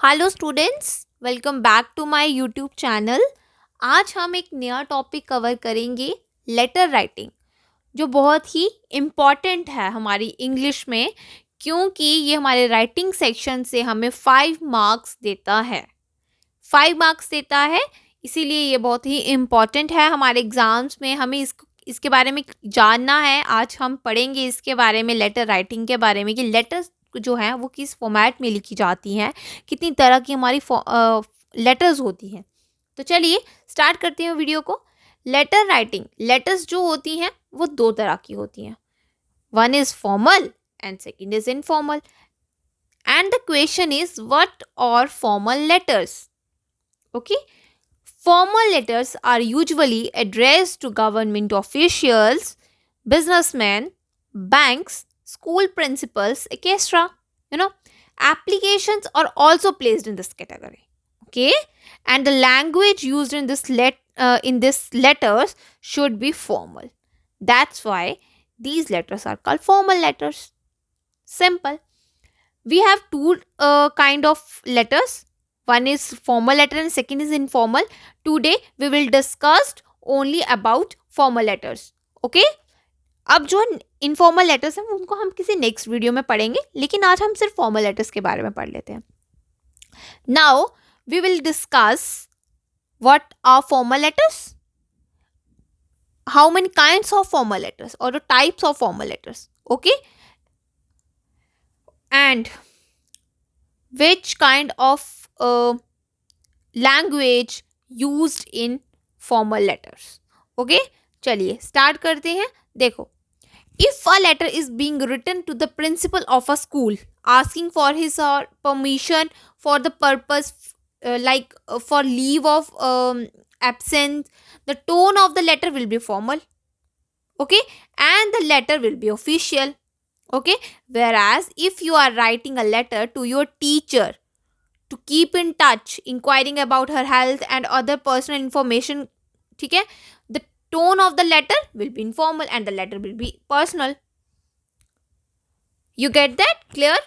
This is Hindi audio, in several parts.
Hello students, welcome back to my YouTube channel. आज हम एक नया टॉपिक कवर करेंगे, लेटर राइटिंग, जो बहुत ही इम्पॉर्टेंट है हमारी इंग्लिश में, क्योंकि ये हमारे राइटिंग सेक्शन से हमें 5 मार्क्स देता है। 5 मार्क्स देता है, इसीलिए ये बहुत ही इम्पॉर्टेंट है हमारे एग्ज़ाम्स में। हमें इसके बारे में जानना है। आज हम पढ़ेंगे इसके बारे में, लेटर राइटिंग के बारे में, कि लेटर्स जो हैं वो किस फॉर्मेट में लिखी जाती हैं, कितनी तरह की हमारी लेटर्स होती हैं। तो चलिए स्टार्ट करते हैं वीडियो को। लेटर राइटिंग, लेटर्स जो होती हैं वो 2 तरह की होती हैं। One is formal and second is informal. And the question is what are formal letters? Okay, formal letters are usually addressed to government officials, businessmen, banks, school principals, etc. You know, applications are also placed in this category. Okay, and the language used in this letters should be formal. That's why these letters are called formal letters. Simple. We have two kind of letters. One is formal letter and second is informal. Today we will discuss only about formal letters. Okay? अब जो इनफॉर्मल लेटर्स हैं उनको हम किसी नेक्स्ट वीडियो में पढ़ेंगे, लेकिन आज हम सिर्फ फॉर्मल लेटर्स के बारे में पढ़ लेते हैं. Now we will discuss what are formal letters, how many kinds of formal letters और types of formal letters. Okay, and which kind of language used in formal letters. Okay, चलिए स्टार्ट करते हैं. देखो, if a letter is being written to the principal of a school asking for his or permission for the purpose for leave of absence, the tone of the letter will be formal. Okay, and the letter will be official. Okay, whereas if you are writing a letter to your teacher to keep in touch, inquiring about her health and other personal information, ठीक है, the tone of the letter will be informal and the letter will be personal. You get that clear?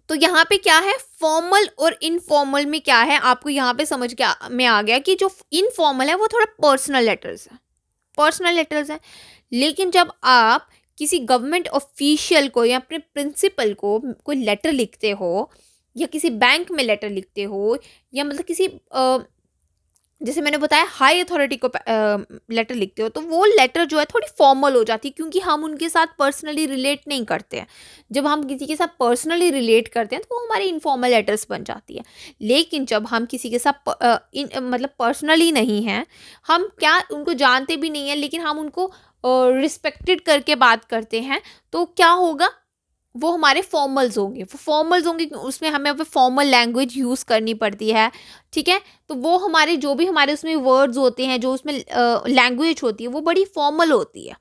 तो यहाँ पे क्या है, फॉर्मल और इनफॉर्मल में क्या है, आपको यहाँ पे समझ में आ गया कि जो इनफॉर्मल है वो थोड़ा पर्सनल लेटर्स हैं. लेकिन जब आप किसी गवर्नमेंट ऑफिशियल को या अपने प्रिंसिपल को कोई लेटर लिखते हो, या किसी बैंक में लेटर लिखते हो, या मतलब किसी जैसे मैंने बताया हाई अथॉरिटी को लेटर लिखते हो, तो वो लेटर जो है थोड़ी फॉर्मल हो जाती है, क्योंकि हम उनके साथ पर्सनली रिलेट नहीं करते हैं. जब हम किसी के साथ पर्सनली रिलेट करते हैं तो वो हमारी इनफॉर्मल लेटर्स बन जाती है. लेकिन जब हम किसी के साथ मतलब पर्सनली नहीं हैं, हम क्या उनको जानते भी नहीं हैं, लेकिन हम उनको रिस्पेक्टेड करके बात करते हैं, तो क्या होगा, वो हमारे फॉर्मल्स होंगे. उसमें हमें अब फॉर्मल लैंग्वेज यूज़ करनी पड़ती है. ठीक है, तो वो हमारे जो भी हमारे उसमें वर्ड्स होते हैं, जो उसमें लैंग्वेज होती है, वो बड़ी फॉर्मल होती है.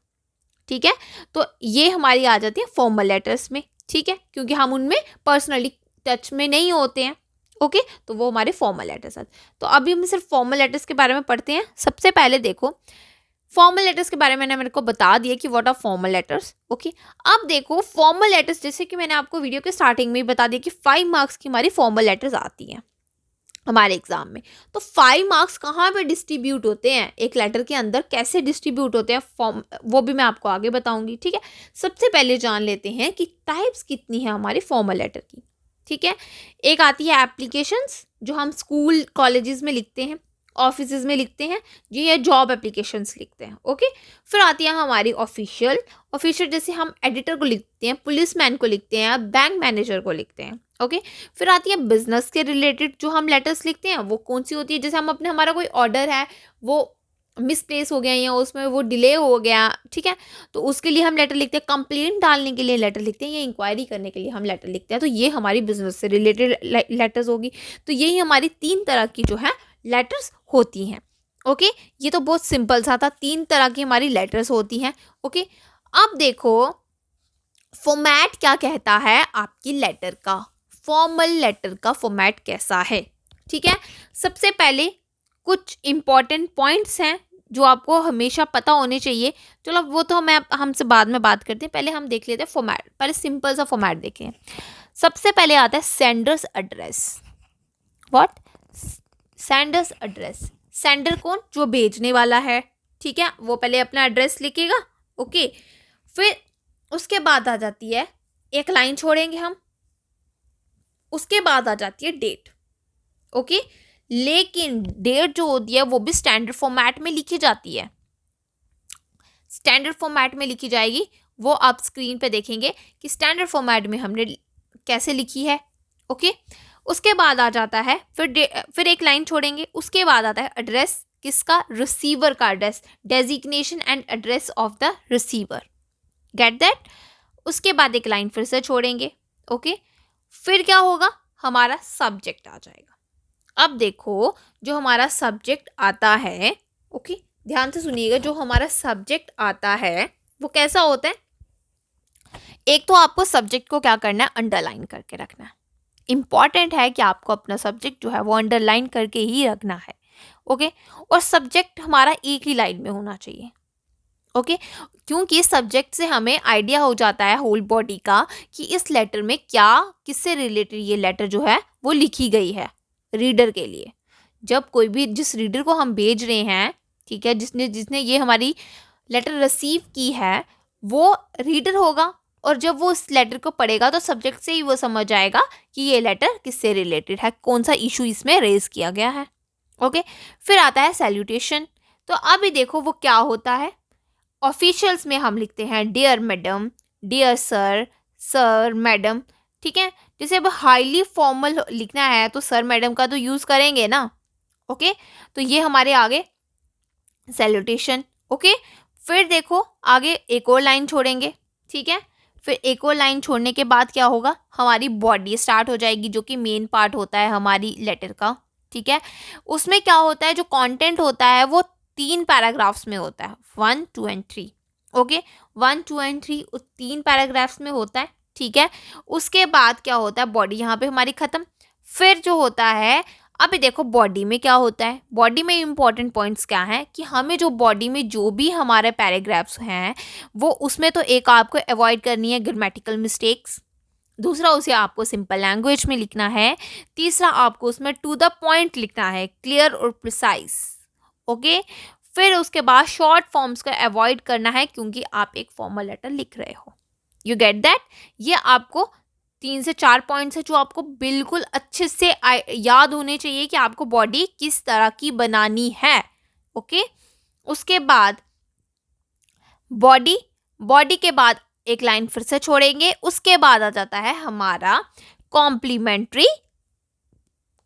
ठीक है, तो ये हमारी आ जाती है फॉर्मल लेटर्स में. ठीक है, क्योंकि हम उनमें पर्सनली टच में नहीं होते हैं. ओके, तो वो हमारे फॉर्मल लेटर्स आते. तो अभी हम सिर्फ फॉर्मल लेटर्स के बारे में पढ़ते हैं. सबसे पहले देखो, फॉर्मल लेटर्स के बारे में मेरे को बता दिया कि what are formal letters. Okay, अब देखो फॉर्मल लेटर्स, जैसे कि मैंने आपको वीडियो के स्टार्टिंग में ही बता दिया कि 5 मार्क्स की हमारी फॉर्मल लेटर्स आती हैं हमारे एग्जाम में. तो 5 मार्क्स कहाँ पे डिस्ट्रीब्यूट होते हैं, एक लेटर के अंदर कैसे डिस्ट्रीब्यूट होते हैं, फॉर्म वो भी मैं आपको आगे बताऊंगी. ठीक है, सबसे पहले जान लेते हैं कि टाइप्स कितनी है हमारी फॉर्मल लेटर की. ठीक है, एक आती है एप्लीकेशंस, जो हम स्कूल कॉलेजेस में लिखते हैं, ऑफिस में लिखते हैं, ये जॉब एप्लीकेशंस लिखते हैं. ओके, फिर आती है हमारी ऑफिशियल, जैसे हम एडिटर को लिखते हैं, पुलिसमैन को लिखते हैं, बैंक मैनेजर को लिखते हैं. ओके, फिर आती है बिजनेस के रिलेटेड जो हम लेटर्स लिखते हैं, वो कौन सी होती है, जैसे हम हमारा कोई ऑर्डर है वो मिसप्लेस हो गया या उसमें वो डिले हो गया. ठीक है, तो उसके लिए हम लेटर लिखते हैं, कंप्लेंट डालने के लिए लेटर लिखते हैं, या इंक्वायरी करने के लिए हम लेटर लिखते हैं. तो ये हमारी बिजनेस से रिलेटेड लेटर्स होगी. तो यही हमारी 3 तरह की जो है लेटर्स होती हैं. ओके, ये तो बहुत सिंपल सा था. 3 तरह की हमारी लेटर्स होती हैं. ओके, अब देखो फॉर्मेट क्या कहता है आपकी लेटर का, फॉर्मल लेटर का फॉर्मेट कैसा है. ठीक है, सबसे पहले कुछ इंपॉर्टेंट पॉइंट्स हैं जो आपको हमेशा पता होने चाहिए. चलो वो तो हमसे बाद में बात करते हैं, पहले हम देख लेते हैं फॉर्मेट. पहले सिंपल सा फॉर्मेट देखें. सबसे पहले आता है sender's address. What? Sender's address. Sender कौन? जो भेजने वाला है, ठीक है, वो पहले अपना एड्रेस लिखेगा। ओके, फिर उसके बाद आ जाती है, एक लाइन छोड़ेंगे हम, उसके बाद आ जाती है डेट। ओके, लेकिन डेट जो होती है वो भी स्टैंडर्ड फॉर्मेट में लिखी जाती है। स्टैंडर्ड फॉर्मेट में लिखी जाएगी, वो आप स्क्रीन पे देखेंगे कि स्टैंडर्ड फॉर्मेट में हमने कैसे लिखी है। ओके, उसके बाद आ जाता है, फिर एक लाइन छोड़ेंगे, उसके बाद आता है एड्रेस। किसका? रिसीवर का address, designation and address of the receiver. Get that? उसके बाद एक लाइन फिर से छोड़ेंगे। ओके, फिर क्या होगा? हमारा सब्जेक्ट आ जाएगा। अब देखो, जो हमारा सब्जेक्ट आता है, ओके, ध्यान से सुनिएगा, जो हमारा सब्जेक्ट आता है वो कैसा होता है? एक तो आपको सब्जेक्ट को क्या करना है? अंडरलाइन करके रखना है। इंपॉर्टेंट है कि आपको अपना सब्जेक्ट जो है वो अंडरलाइन करके ही रखना है। ओके, और सब्जेक्ट हमारा एक ही लाइन में होना चाहिए। ओके, क्योंकि सब्जेक्ट से हमें आइडिया हो जाता है होल बॉडी का कि इस लेटर में क्या, किससे रिलेटेड ये लेटर जो है वो लिखी गई है रीडर के लिए। जब कोई भी, जिस रीडर को हम भेज रहे हैं, ठीक है, जिसने जिसने ये हमारी लेटर रिसीव की है, वो रीडर होगा, और जब वो इस लेटर को पढ़ेगा तो सब्जेक्ट से ही वो समझ आएगा कि ये लेटर किससे रिलेटेड है, कौन सा इशू इसमें रेज किया गया है। ओके, फिर आता है सैल्यूटेशन। तो अभी देखो वो क्या होता है। ऑफिशियल्स में हम लिखते हैं dear madam, dear sir, sir, madam, ठीक है। जैसे अब हाईली फॉर्मल लिखना है तो सर मैडम का तो यूज़ करेंगे ना। ओके, तो ये हमारे आगे सैल्यूटेशन। ओके, फिर देखो आगे एक और लाइन छोड़ेंगे, ठीक है। फिर एक और लाइन छोड़ने के बाद क्या होगा? हमारी बॉडी स्टार्ट हो जाएगी, जो कि मेन पार्ट होता है हमारी लेटर का, ठीक है। उसमें क्या होता है? जो कंटेंट होता है वो 3 पैराग्राफ्स में होता है, 1, 2 एंड 3। ओके, 1, 2 एंड 3 उस 3 पैराग्राफ्स में होता है, ठीक है। उसके बाद क्या होता है? बॉडी यहाँ पे हमारी खत्म। फिर जो होता है, अभी देखो बॉडी में क्या होता है। बॉडी में इंपॉर्टेंट पॉइंट्स क्या हैं कि हमें जो बॉडी में जो भी हमारे पैराग्राफ्स हैं, वो उसमें तो एक आपको अवॉइड करनी है ग्रामेटिकल मिस्टेक्स, दूसरा उसे आपको सिंपल लैंग्वेज में लिखना है, तीसरा आपको उसमें टू द पॉइंट लिखना है, क्लियर और प्रिसाइज। ओके, फिर उसके बाद शॉर्ट फॉर्म्स का अवॉइड करना है, क्योंकि आप एक फॉर्मल लेटर लिख रहे हो। You get that? ये आपको 3 से 4 पॉइंट्स है जो आपको बिल्कुल अच्छे से याद होने चाहिए कि आपको बॉडी किस तरह की बनानी है। ओके, उसके बाद बॉडी के बाद एक लाइन फिर से छोड़ेंगे, उसके बाद आ जाता है हमारा कॉम्प्लीमेंट्री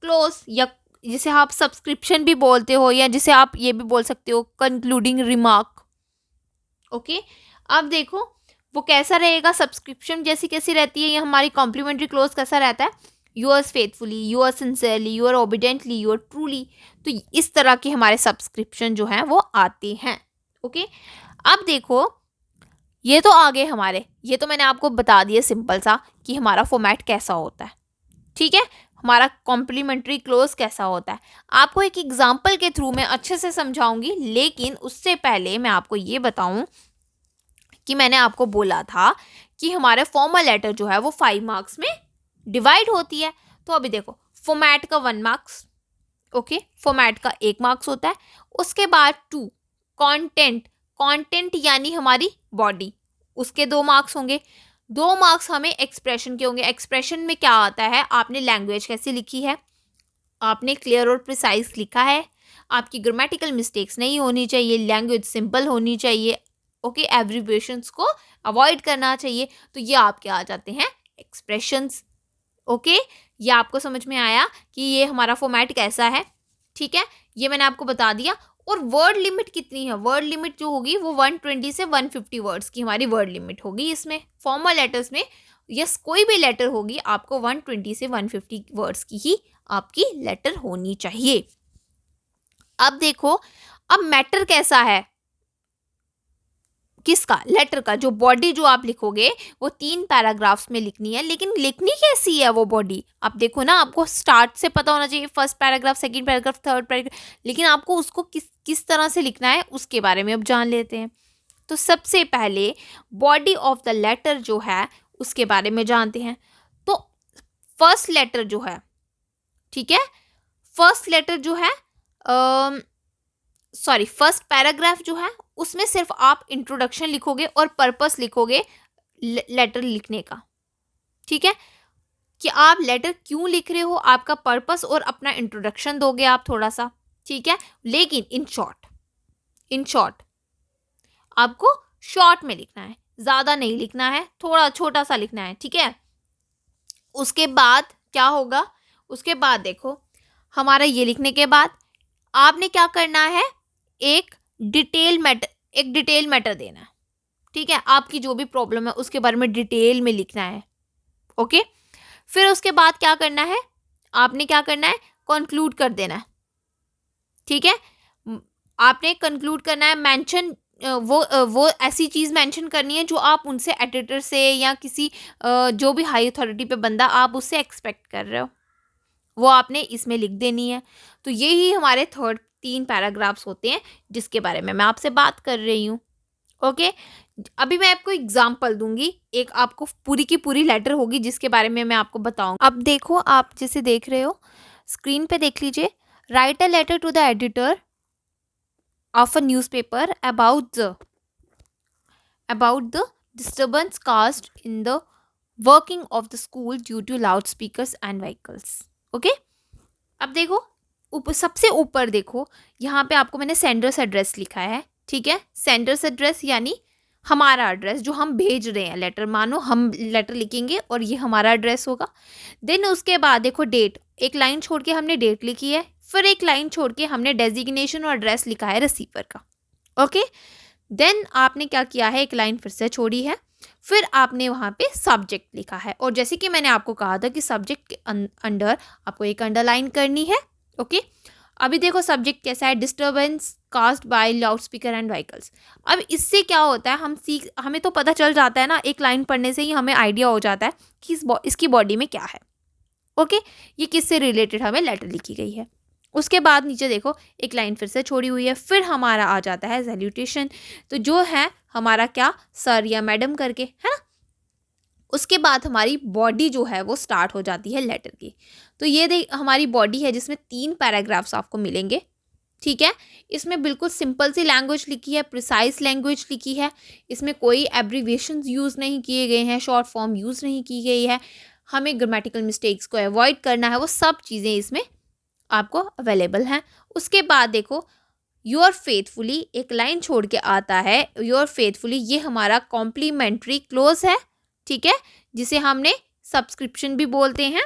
क्लोज, या जिसे आप सब्सक्रिप्शन भी बोलते हो, या जिसे आप ये भी बोल सकते हो कंक्लूडिंग रिमार्क। ओके, अब देखो वो कैसा रहेगा। सब्सक्रिप्शन जैसी कैसी रहती है, ये हमारी कॉम्प्लीमेंट्री क्लोज कैसा रहता है? Yours faithfully, your sincerely, your obediently, your truly. तो इस तरह के हमारे सब्सक्रिप्शन जो हैं वो आते हैं। ओके, अब देखो ये तो आगे हमारे, ये तो मैंने आपको बता दिया सिंपल सा कि हमारा फॉर्मेट कैसा होता है, ठीक है, हमारा कॉम्प्लीमेंट्री क्लोज कैसा होता है। आपको एक एग्जांपल के थ्रू मैं अच्छे से समझाऊंगी, लेकिन उससे पहले मैं आपको ये बताऊं कि मैंने आपको बोला था कि हमारे फॉर्मल लेटर जो है वो 5 मार्क्स में डिवाइड होती है। तो अभी देखो, फॉर्मेट का 1 मार्क्स, ओके, फॉर्मेट का 1 मार्क्स होता है। उसके बाद 2 कंटेंट यानी हमारी बॉडी, उसके 2 मार्क्स होंगे। 2 मार्क्स हमें एक्सप्रेशन के होंगे। एक्सप्रेशन में क्या आता है? आपने लैंग्वेज कैसी लिखी है, आपने क्लियर और प्रिसाइज लिखा है, आपकी ग्रामेटिकल मिस्टेक्स नहीं होनी चाहिए, लैंग्वेज सिंपल होनी चाहिए। ओके, एब्रीविएशंस को अवॉइड करना चाहिए। तो ये आपके आ जाते हैं एक्सप्रेशंस। ओके, ये आपको समझ में आया कि ये हमारा फॉर्मेट कैसा है, ठीक है, ये मैंने आपको बता दिया। और वर्ड लिमिट कितनी है? वर्ड लिमिट जो होगी वो 120 से 150 वर्ड्स की हमारी वर्ड लिमिट होगी। इसमें फॉर्मल लेटर्स में यस कोई भी लेटर होगी, आपको 120 से 150 वर्ड्स की ही आपकी लेटर होनी चाहिए। अब देखो, अब मैटर कैसा है किसका? लेटर का। जो बॉडी जो आप लिखोगे वो 3 पैराग्राफ्स में लिखनी है, लेकिन लिखनी कैसी है वो बॉडी? आप देखो ना, आपको स्टार्ट से पता होना चाहिए, first paragraph, second paragraph, third paragraph, लेकिन आपको उसको किस तरह से लिखना है उसके बारे में अब जान लेते हैं। तो सबसे पहले बॉडी ऑफ द लेटर जो है उसके बारे में जानते हैं। तो फर्स्ट लेटर जो है, ठीक है, फर्स्ट लेटर जो है, सॉरी, फर्स्ट पैराग्राफ जो है उसमें सिर्फ आप इंट्रोडक्शन लिखोगे और पर्पस लिखोगे लेटर लिखने का, ठीक है, कि आप लेटर क्यों लिख रहे हो, आपका पर्पस और अपना इंट्रोडक्शन दोगे आप थोड़ा सा, ठीक है। लेकिन इन शॉर्ट आपको शॉर्ट में लिखना है, ज़्यादा नहीं लिखना है, थोड़ा छोटा सा लिखना है, ठीक है। उसके बाद क्या होगा, उसके बाद देखो हमारा ये लिखने के बाद आपने क्या करना है, एक डिटेल मैटर देना है, ठीक है। आपकी जो भी प्रॉब्लम है उसके बारे में डिटेल में लिखना है, ओके। फिर उसके बाद क्या करना है, आपने क्या करना है, कंक्लूड कर देना है, ठीक है। आपने कंक्लूड करना है, मेंशन वो ऐसी चीज़ मेंशन करनी है जो आप उनसे एडिटर से या किसी जो भी हाई अथॉरिटी पे बंदा आप उससे एक्सपेक्ट कर रहे हो, वो आपने इसमें लिख देनी है। तो यही हमारे 3 पैराग्राफ्स होते हैं जिसके बारे में मैं आपसे बात कर रही हूँ, ओके। अभी मैं आपको एग्जाम्पल दूंगी, एक आपको पूरी की पूरी लेटर होगी जिसके बारे में मैं आपको बताऊंगी। अब देखो, आप जैसे देख रहे हो स्क्रीन पे देख लीजिए, write a letter to the editor of a newspaper about the disturbance caused in the working of the school due to loudspeakers and vehicles, okay। अब देखो सबसे ऊपर देखो, यहाँ पे आपको मैंने सेंडर्स एड्रेस लिखा है, ठीक है। सेंडर्स एड्रेस यानी हमारा एड्रेस जो हम भेज रहे हैं लेटर, मानो हम लेटर लिखेंगे और ये हमारा एड्रेस होगा। देन उसके बाद देखो डेट, एक लाइन छोड़ के हमने डेट लिखी है, फिर एक लाइन छोड़ के हमने डेजिग्नेशन और एड्रेस लिखा है रिसीवर का, ओके। देन आपने क्या किया है, एक लाइन फिर से छोड़ी है, फिर आपने वहाँ पे सब्जेक्ट लिखा है, और जैसे कि मैंने आपको कहा था कि सब्जेक्ट के अंडर आपको एक अंडरलाइन करनी है, ओके। अभी देखो सब्जेक्ट कैसा है, disturbance caused bye loud speaker and vehicles. अब इससे क्या होता है, हमें तो पता चल जाता है ना, एक लाइन पढ़ने से ही हमें आइडिया हो जाता है कि इसकी बॉडी में क्या है, ओके। ये किससे रिलेटेड हमें लेटर लिखी गई है। उसके बाद नीचे देखो एक लाइन फिर से छोड़ी हुई है, फिर हमारा आ जाता है सैल्यूटेशन, तो जो है हमारा क्या, सर या मैडम करके, है ना। उसके बाद हमारी बॉडी जो है वो स्टार्ट हो जाती है लेटर की। तो ये हमारी बॉडी है जिसमें 3 पैराग्राफ्स आपको मिलेंगे, ठीक है। इसमें बिल्कुल सिंपल सी लैंग्वेज लिखी है, प्रिसाइज लैंग्वेज लिखी है, इसमें कोई एब्रीविएशंस यूज़ नहीं किए गए हैं, शॉर्ट फॉर्म यूज़ नहीं की गई है, हमें ग्रामेटिकल मिस्टेक्स को अवॉइड करना है, वो सब चीज़ें इसमें आपको अवेलेबल हैं। उसके बाद देखो योर फेथफुली, एक लाइन छोड़ के आता है योर फेथफुली, ये हमारा कॉम्प्लीमेंट्री क्लोज है, ठीक है, जिसे हमने सब्सक्रिप्शन भी बोलते हैं,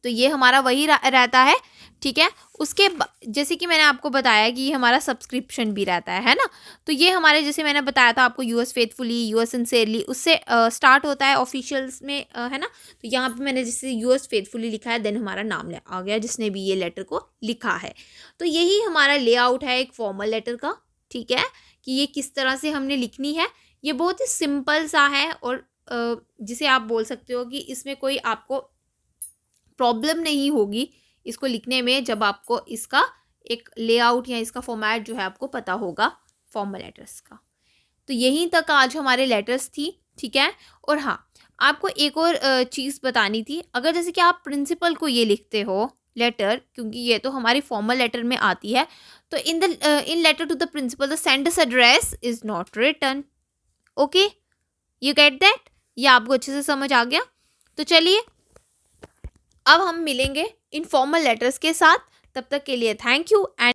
तो ये हमारा वही रहता है, ठीक है। उसके जैसे कि मैंने आपको बताया कि ये हमारा सब्सक्रिप्शन भी रहता है ना, तो ये हमारे जैसे मैंने बताया था आपको यूएस फेथफुली, यूएस सिंसेरली, उससे स्टार्ट होता है ऑफिशियल्स में, है ना। तो यहाँ पे मैंने जैसे यूएस फेथफुली लिखा है, देन हमारा नाम आ गया जिसने भी ये लेटर को लिखा है। तो यही हमारा लेआउट है एक फॉर्मल लेटर का, ठीक है, कि ये किस तरह से हमने लिखनी है। ये बहुत ही सिंपल सा है, और जिसे आप बोल सकते हो कि इसमें कोई आपको प्रॉब्लम नहीं होगी इसको लिखने में, जब आपको इसका एक लेआउट या इसका फॉर्मेट जो है आपको पता होगा फॉर्मल लेटर्स का। तो यहीं तक आज हमारे लेटर्स थी, ठीक है। और हाँ, आपको एक और चीज़ बतानी थी, अगर जैसे कि आप प्रिंसिपल को ये लिखते हो लेटर, क्योंकि ये तो हमारी फॉर्मल लेटर में आती है, तो in letter to the principal the sender's address is not written, okay, you get that. ये आपको अच्छे से समझ आ गया। तो चलिए अब हम मिलेंगे इनफॉर्मल लेटर्स के साथ, तब तक के लिए थैंक यू एंड